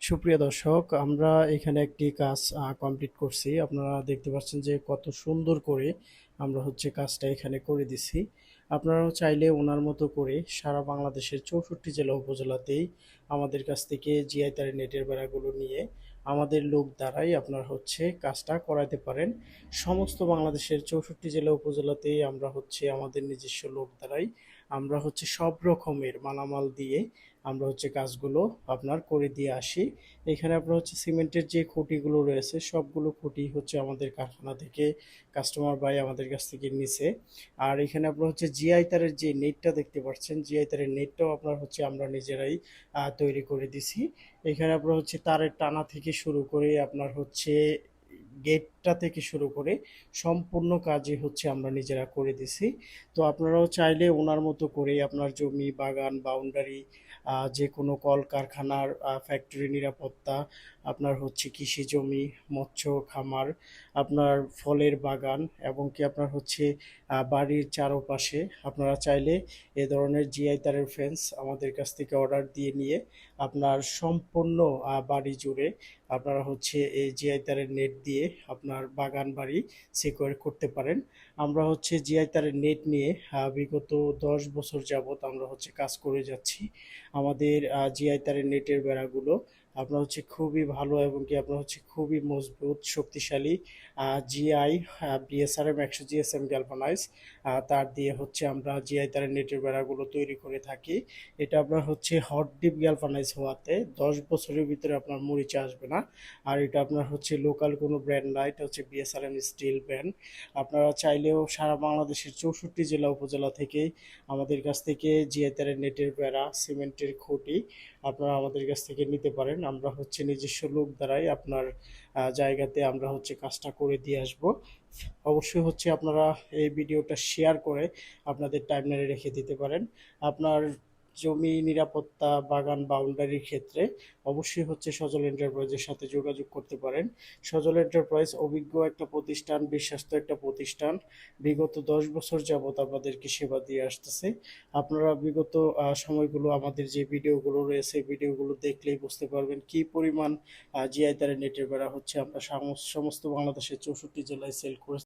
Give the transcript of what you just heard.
সুপ্রিয় দর্শক, আমরা এখানে একটি কাজ কমপ্লিট করছি। আপনারা দেখতে পাচ্ছেন যে কত সুন্দর করে আমরা কাজটা এখানে করে দিছি। আপনারাও চাইলে ওনার মতো করে সারা বাংলাদেশের 64 জেলা উপজেলাতেই আমাদের কাছ থেকে জিআই তারের নেটের বেড়াগুলো নিয়ে আমাদের লোক দ্বারাই আপনার কাজটা করাতে পারেন। সমস্ত বাংলাদেশের 64 জেলা উপজেলাতেই আমরা আমাদের নিজস্ব লোক দ্বারাই আমরা সব রকমের মালামাল দিয়ে আমরা কাজগুলো আপনার করে দিয়ে আসি। এখানে আপনার সিমেন্টের যে খুঁটিগুলো রয়েছে সবগুলো খুঁটি আমাদের কারখানা থেকে কাস্টমার ভাই আমাদের কাছ থেকে নিছে। আর এখানে আপনার জিআই তারের যে নেটটা দেখতে পাচ্ছেন, জিআই তারের নেটটাও আপনার আমরা নিজেরাই তৈরি করে দিছি। এখানে আপনার তারের টানা থেকে শুরু করে আপনার গেটটা থেকে শুরু করে সম্পূর্ণ কাজই আমরা নিজেরা করে দিছি। তো আপনারাও চাইলে ওনার মতো করে আপনার জমি, বাগান, বাউন্ডারি, যে কোনো কলকারখানার, ফ্যাক্টরি নিরাপত্তা, আপনার কৃষি জমি, মৎস্য খামার, আপনার ফলের বাগান এবং কি আপনার বাড়ির চারপাশে আপনারা চাইলে এ ধরনের জিআই তারের ফেন্স আমাদের কাছ থেকে অর্ডার দিয়ে নিয়ে আপনার সম্পূর্ণ বাড়ি জুড়ে আপনারা এই জিআই তারের নেট দিয়ে আপনার বাগান বাড়ি সিকিউর করতে পারেন। আমরা জিআই তারের নেট নিয়ে বিগত 10 বছর যাবত আমরা কাজ করে যাচ্ছি। আমাদের জিআই তারের নেটের বেড়াগুলো আপনার খুবই ভালো এবং কি আপনার খুবই মজবুত, শক্তিশালী। জিআই বিএসআরএম 100 GSM গ্যালভানাইজ তার দিয়ে আমরা জিআই তারের নেটের বেড়াগুলো তৈরি করে থাকি। এটা আপনার হট ডিপ গ্যালভানাইজ হওয়াতে 10 বছরের ভিতরে আপনার মরিচা আসবে না। আর এটা আপনার লোকাল কোনো ব্র্যান্ড না, এটা বিএসআরএম স্টিল ব্র্যান্ড। আপনারা চাইলেও সারা বাংলাদেশের 64 জেলা উপজেলা থেকে আমাদের কাছ থেকে জিআই তারের নেটের বেড়া, সিমেন্টের খুঁটি আপনারা আমাদের কাছ থেকে নিতে পারেন। আমরা নিজস্ব লোক দ্বারাই আপনার জায়গাতে আমরা কাজটা করে দিয়ে আসব। অবশ্যই আপনারা এই ভিডিওটা শেয়ার করে আপনাদের টাইমলাইনে রেখে দিতে পারেন। আপনার জমি নিরাপত্তা, বাগান বাউন্ডারির ক্ষেত্রে অবশ্যই সজল এন্টারপ্রাইজের সাথে যোগাযোগ করতে পারেন। সজল এন্টারপ্রাইজ অভিজ্ঞ একটা প্রতিষ্ঠান, বিশ্বস্ত একটা প্রতিষ্ঠান। বিগত 10 বছর যাবত আপনাদেরকে সেবা দিয়ে আসতেছে। আপনারা বিগত সময়গুলো আমাদের যে ভিডিওগুলো রয়েছে ভিডিওগুলো দেখলেই বুঝতে পারবেন কি পরিমাণ জিআই তারের নেটের বেড়া আমরা সমস্ত বাংলাদেশের 64 জেলায় সেল করে